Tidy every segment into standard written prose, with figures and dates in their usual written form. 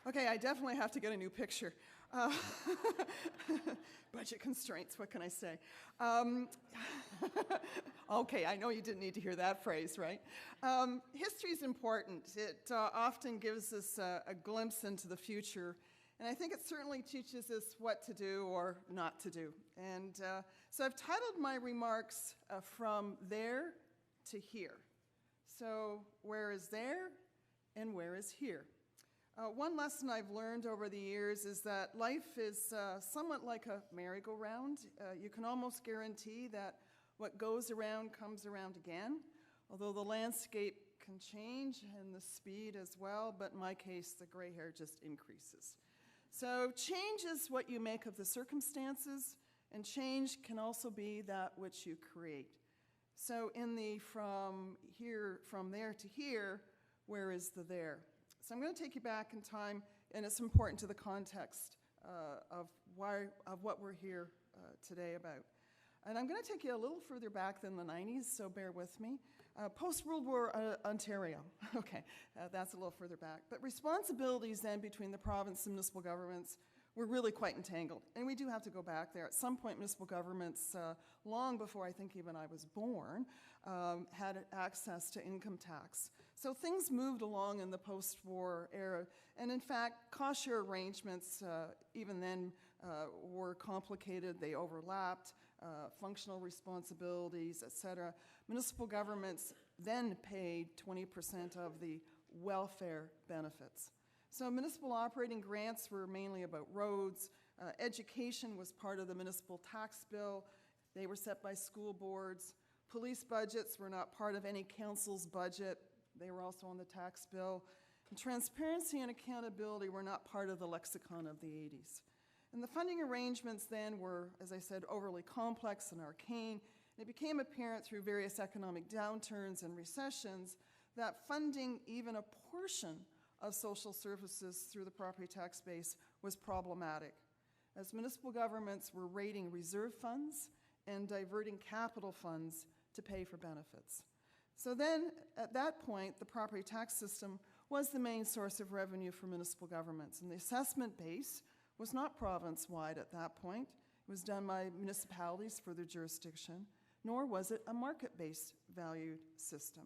Okay, I definitely have to get a new picture. Budget constraints, what can I say? Okay, I know you didn't need to hear that phrase, right? History is important. It often gives us a glimpse into the future, and I think it certainly teaches us what to do or not to do. And so I've titled my remarks From There to Here. So where is there and where is here? One lesson I've learned over the years is that life is somewhat like a merry-go-round. You can almost guarantee that what goes around comes around again, although the landscape can change and the speed as well, but in my case, the gray hair just increases. So change is what you make of the circumstances, and change can also be that which you create. So in the from there to here, where is the there? So I'm going to take you back in time, and it's important to the context of what we're here today about. And I'm going to take you a little further back than the 90s, so bear with me. Post-World War Ontario. Okay, that's a little further back. But responsibilities then between the province and municipal governments were really quite entangled. And we do have to go back there. At some point, municipal governments, long before I think even I was born, had access to income tax. So things moved along in the post-war era. And in fact, cost-share arrangements, even then, were complicated. They overlapped, functional responsibilities, et cetera. Municipal governments then paid 20% of the welfare benefits. So municipal operating grants were mainly about roads. Education was part of the municipal tax bill. They were set by school boards. Police budgets were not part of any council's budget. They were also on the tax bill. And transparency and accountability were not part of the lexicon of the 80s. And the funding arrangements then were, as I said, overly complex and arcane. And it became apparent through various economic downturns and recessions that funding even a portion of social services through the property tax base was problematic, as municipal governments were raiding reserve funds and diverting capital funds to pay for benefits. So then, at that point, the property tax system was the main source of revenue for municipal governments, and the assessment base was not province-wide at that point. It was done by municipalities for their jurisdiction, nor was it a market-based valued system.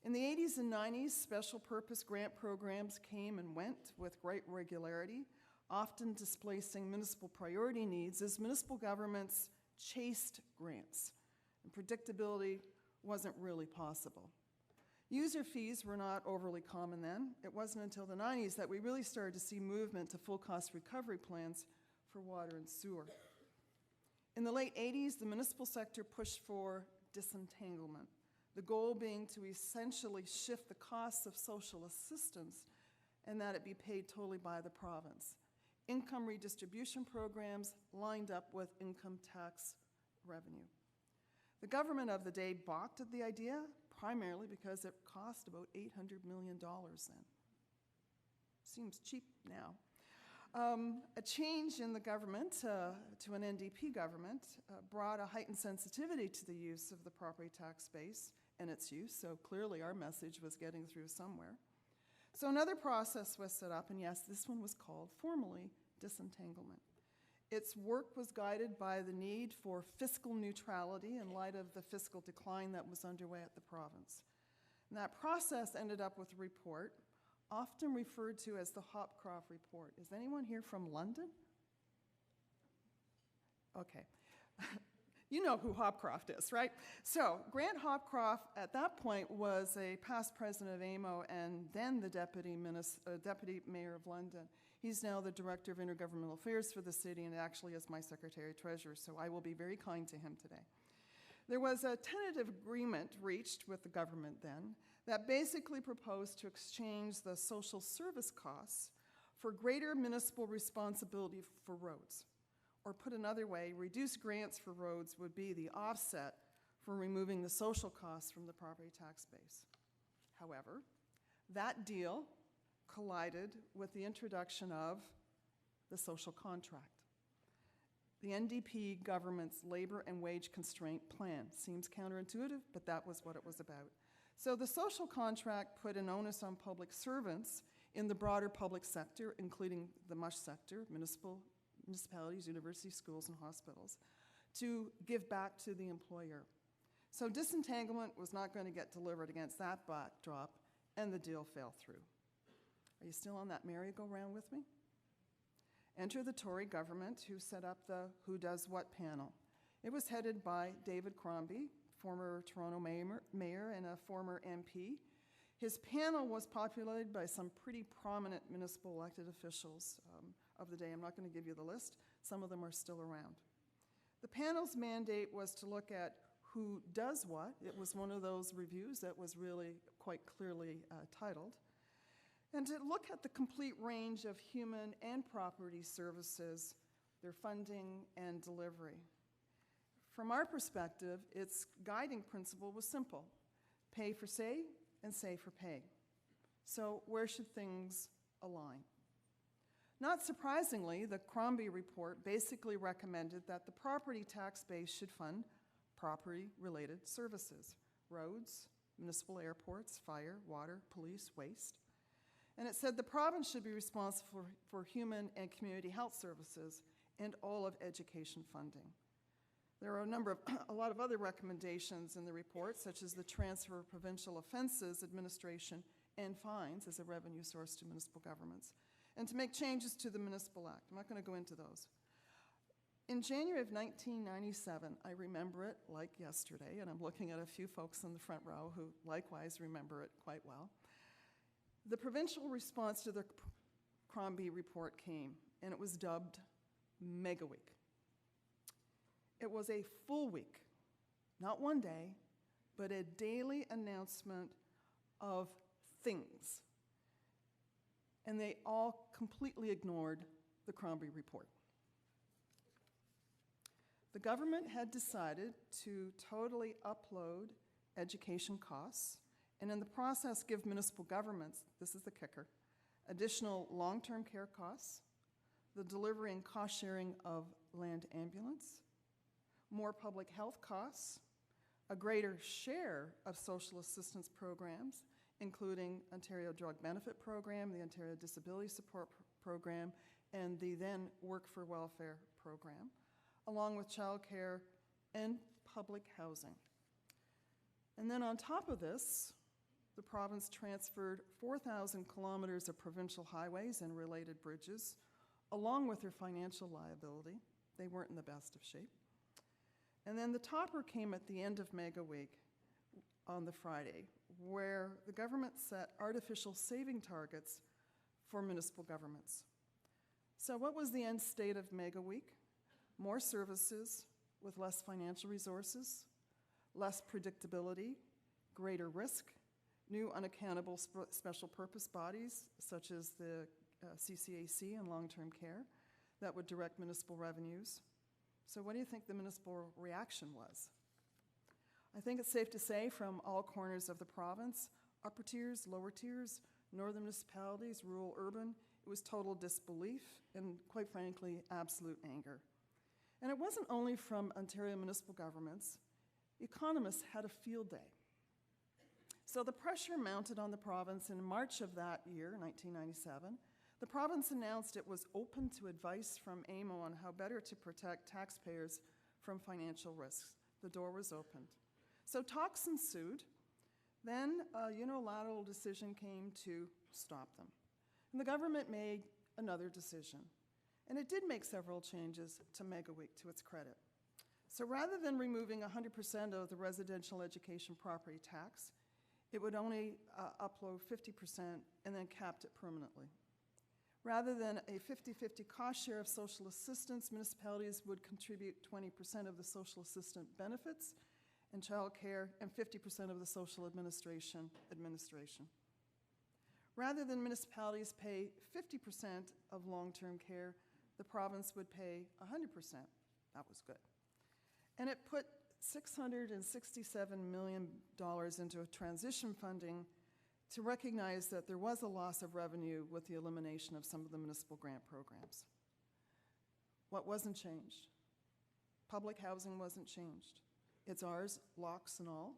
In the 80s and 90s, special purpose grant programs came and went with great regularity, often displacing municipal priority needs as municipal governments chased grants, and predictability wasn't really possible. User fees were not overly common then. It wasn't until the 90s that we really started to see movement to full cost recovery plans for water and sewer. In the late 80s, the municipal sector pushed for disentanglement, the goal being to essentially shift the costs of social assistance and that it be paid totally by the province. Income redistribution programs lined up with income tax revenue. The government of the day balked at the idea, primarily because it cost about $800 million then. Seems cheap now. A change in the government to an NDP government brought a heightened sensitivity to the use of the property tax base and its use, so clearly our message was getting through somewhere. So another process was set up, and yes, this one was called formally disentanglement. Its work was guided by the need for fiscal neutrality in light of the fiscal decline that was underway at the province. And that process ended up with a report, often referred to as the Hopcroft Report. Is anyone here from London? Okay. You know who Hopcroft is, right? So Grant Hopcroft at that point was a past president of AMO and then the deputy mayor of London. He's now the director of intergovernmental affairs for the city and actually is my secretary-treasurer, so I will be very kind to him today. There was a tentative agreement reached with the government then that basically proposed to exchange the social service costs for greater municipal responsibility for roads. Or put another way, reduced grants for roads would be the offset for removing the social costs from the property tax base. However, that deal collided with the introduction of the social contract. The NDP government's labor and wage constraint plan. Seems counterintuitive, but that was what it was about. So the social contract put an onus on public servants in the broader public sector, including the MUSH sector, municipalities, universities, schools, and hospitals, to give back to the employer. So disentanglement was not going to get delivered against that backdrop, and the deal fell through. Are you still on that merry-go-round with me? Enter the Tory government, who set up the Who Does What panel. It was headed by David Crombie, former Toronto mayor and a former MP. His panel was populated by some pretty prominent municipal elected officials of the day. I'm not going to give you the list. Some of them are still around. The panel's mandate was to look at who does what. It was one of those reviews that was really quite clearly titled. And to look at the complete range of human and property services, their funding and delivery. From our perspective, its guiding principle was simple: pay for say and say for pay. So where should things align? Not surprisingly, the Crombie report basically recommended that the property tax base should fund property-related services: roads, municipal airports, fire, water, police, waste. And it said the province should be responsible for human and community health services and all of education funding. There are a lot of other recommendations in the report, such as the transfer of provincial offenses administration and fines as a revenue source to municipal governments, and to make changes to the Municipal Act. I'm not going to go into those. In January of 1997, I remember it like yesterday, and I'm looking at a few folks in the front row who likewise remember it quite well. The provincial response to the Crombie report came, and it was dubbed Mega Week. It was a full week, not one day, but a daily announcement of things. And they all completely ignored the Crombie report. The government had decided to totally upload education costs, and in the process give municipal governments, this is the kicker, additional long-term care costs, the delivery and cost sharing of land ambulance, more public health costs, a greater share of social assistance programs, including Ontario Drug Benefit Program, the Ontario Disability Support Program, and the then Work for Welfare Program, along with childcare and public housing. And then on top of this, the province transferred 4,000 kilometers of provincial highways and related bridges, along with their financial liability. They weren't in the best of shape. And then the topper came at the end of Mega Week on the Friday, where the government set artificial saving targets for municipal governments. So what was the end state of Mega Week? More services with less financial resources, less predictability, greater risk, new unaccountable special purpose bodies, such as the CCAC and long-term care, that would direct municipal revenues. So what do you think the municipal reaction was? I think it's safe to say from all corners of the province, upper tiers, lower tiers, northern municipalities, rural, urban, it was total disbelief and, quite frankly, absolute anger. And it wasn't only from Ontario municipal governments. Economists had a field day. So the pressure mounted on the province in March of that year, 1997. The province announced it was open to advice from AMO on how better to protect taxpayers from financial risks. The door was opened. So talks ensued. Then a unilateral decision came to stop them. And the government made another decision. And it did make several changes to Mega Week, to its credit. So rather than removing 100% of the residential education property tax, it would only upload 50% and then capped it permanently. Rather than a 50-50 cost share of social assistance, municipalities would contribute 20% of the social assistant benefits and child care and 50% of the social administration. Rather than municipalities pay 50% of long-term care, the province would pay 100%. That was good. And it put $667 million into a transition funding to recognize that there was a loss of revenue with the elimination of some of the municipal grant programs. What wasn't changed? Public housing wasn't changed. It's ours, locks and all.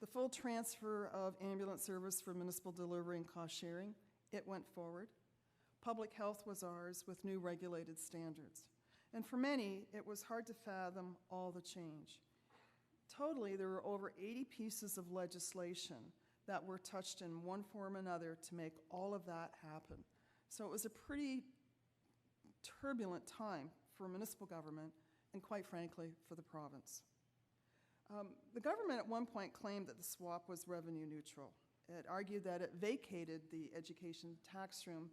The full transfer of ambulance service for municipal delivery and cost sharing, It went forward. Public health was ours with new regulated standards. And for many, it was hard to fathom all the change. Totally, there were over 80 pieces of legislation that were touched in one form or another to make all of that happen. So it was a pretty turbulent time for municipal government and, quite frankly, for the province. The government at one point claimed that the swap was revenue neutral. It argued that it vacated the education tax room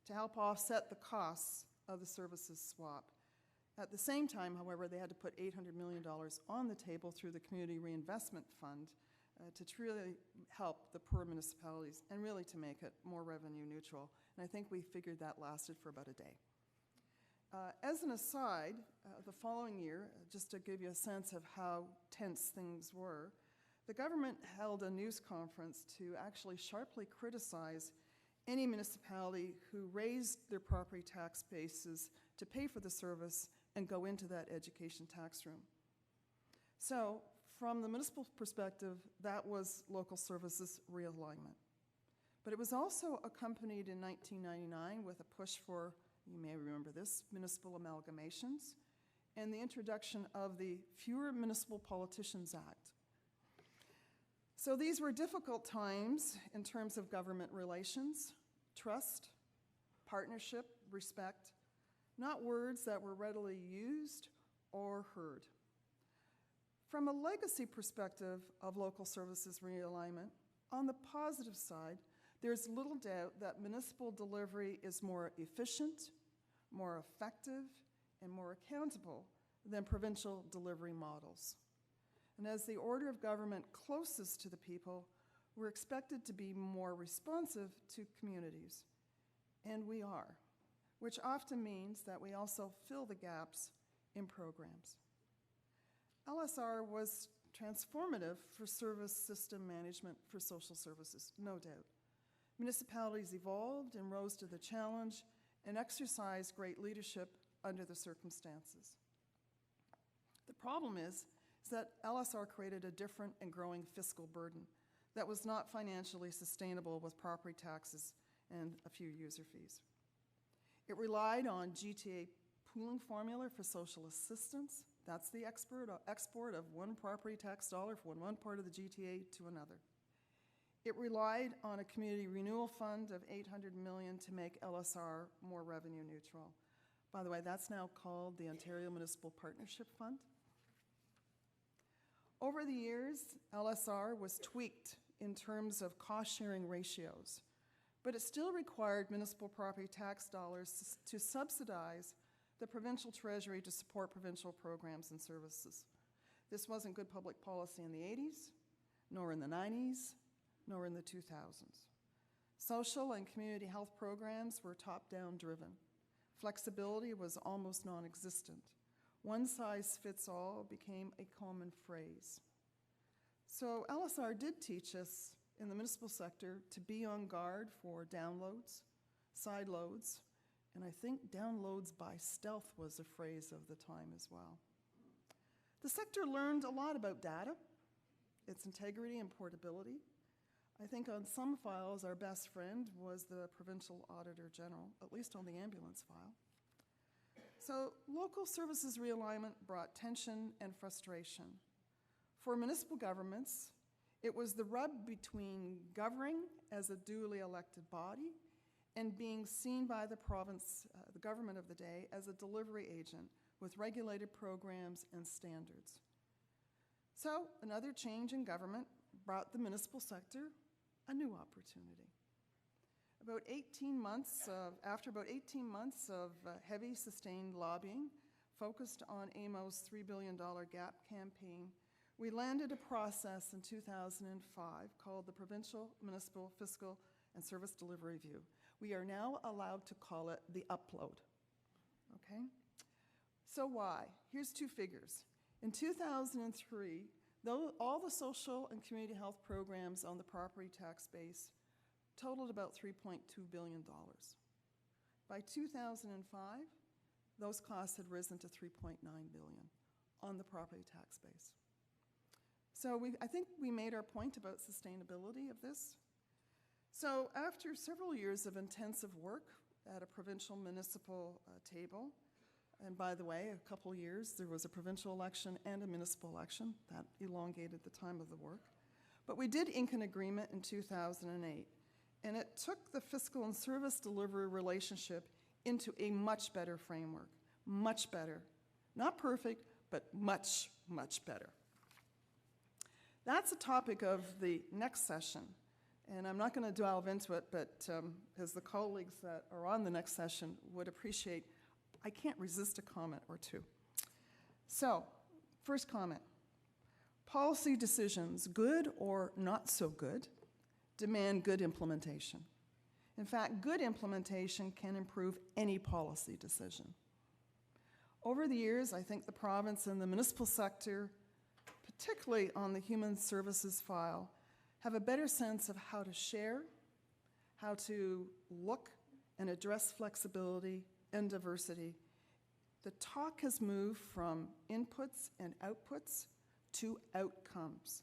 to help offset the costs of the services swap. At the same time, however, they had to put $800 million on the table through the Community Reinvestment Fund to truly help the poor municipalities and really to make it more revenue neutral. And I think we figured that lasted for about a day. As an aside, the following year, just to give you a sense of how tense things were, the government held a news conference to actually sharply criticize any municipality who raised their property tax bases to pay for the service and go into that education tax room. So, from the municipal perspective, that was Local Services Realignment. But it was also accompanied in 1999 with a push for, you may remember this, municipal amalgamations, and the introduction of the Fewer Municipal Politicians Act. So these were difficult times in terms of government relations, trust, partnership, respect, not words that were readily used or heard. From a legacy perspective of Local Services Realignment, on the positive side, there's little doubt that municipal delivery is more efficient, more effective, and more accountable than provincial delivery models. And as the order of government closest to the people, we're expected to be more responsive to communities. And we are, which often means that we also fill the gaps in programs. LSR was transformative for service system management for social services, no doubt. Municipalities evolved and rose to the challenge and exercised great leadership under the circumstances. The problem is that LSR created a different and growing fiscal burden that was not financially sustainable with property taxes and a few user fees. It relied on GTA pooling formula for social assistance. That's the export of one property tax dollar from one part of the GTA to another. It relied on a community renewal fund of $800 million to make LSR more revenue neutral. By the way, that's now called the Ontario Municipal Partnership Fund. Over the years, LSR was tweaked in terms of cost-sharing ratios, but it still required municipal property tax dollars to subsidize the provincial treasury to support provincial programs and services. This wasn't good public policy in the 80s, nor in the 90s, nor in the 2000s. Social and community health programs were top-down driven. Flexibility was almost non-existent. One size fits all became a common phrase. So LSR did teach us in the municipal sector to be on guard for downloads, side loads, and I think downloads by stealth was a phrase of the time as well. The sector learned a lot about data, its integrity and portability. I think on some files, our best friend was the Provincial Auditor General, at least on the ambulance file. So Local Services Realignment brought tension and frustration. For municipal governments, it was the rub between governing as a duly elected body and being seen by the province, the government of the day, as a delivery agent with regulated programs and standards. So another change in government brought the municipal sector a new opportunity. After about 18 months of heavy, sustained lobbying focused on AMO's $3 billion GAP campaign, we landed a process in 2005 called the Provincial Municipal Fiscal and Service Delivery Review. We are now allowed to call it the upload, okay? So why? Here's two figures. In 2003, all the social and community health programs on the property tax base totaled about $3.2 billion. By 2005, those costs had risen to $3.9 billion on the property tax base. So I think we made our point about sustainability of this. So after several years of intensive work at a provincial municipal table, and by the way, a couple years, there was a provincial election and a municipal election. That elongated the time of the work. But we did ink an agreement in 2008, and it took the fiscal and service delivery relationship into a much better framework. Much better. Not perfect, but much, much better. That's the topic of the next session. And I'm not going to delve into it, but as the colleagues that are on the next session would appreciate, I can't resist a comment or two. So, first comment. Policy decisions, good or not so good, demand good implementation. In fact, good implementation can improve any policy decision. Over the years, I think the province and the municipal sector, particularly on the human services file, have a better sense of how to share, how to look and address flexibility and diversity. The talk has moved from inputs and outputs to outcomes.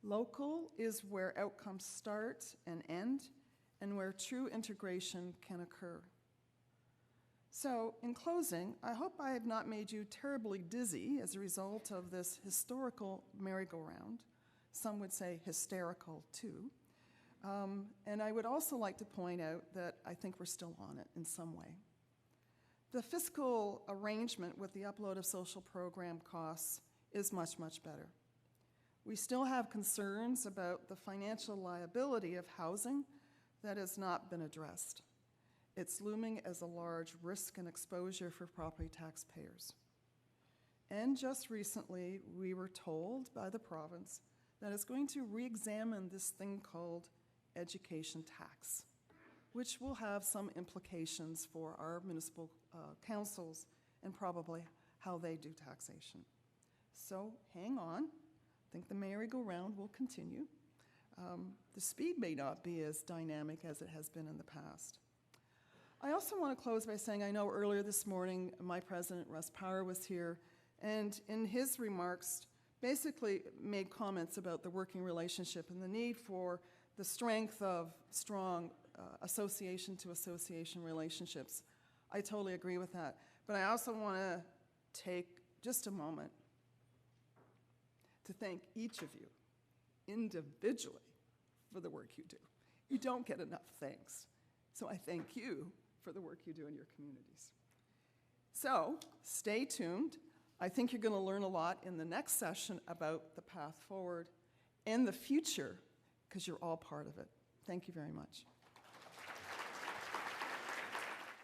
Local is where outcomes start and end, and where true integration can occur. So, in closing, I hope I have not made you terribly dizzy as a result of this historical merry-go-round. Some would say hysterical, too. And I would also like to point out that I think we're still on it in some way. The fiscal arrangement with the upload of social program costs is much, much better. We still have concerns about the financial liability of housing that has not been addressed. It's looming as a large risk and exposure for property taxpayers. And just recently, we were told by the province that it's going to re-examine this thing called education tax, which will have some implications for our municipal councils and probably how they do taxation. So hang on. I think the merry-go-round will continue. The speed may not be as dynamic as it has been in the past. I also want to close by saying I know earlier this morning my president, Russ Power, was here, and in his remarks basically made comments about the working relationship and the need for the strength of strong association-to-association relationships. I totally agree with that. But I also want to take just a moment to thank each of you individually for the work you do. You don't get enough thanks. So I thank you for the work you do in your communities. So stay tuned. I think you're going to learn a lot in the next session about the path forward and the future, because you're all part of it. Thank you very much.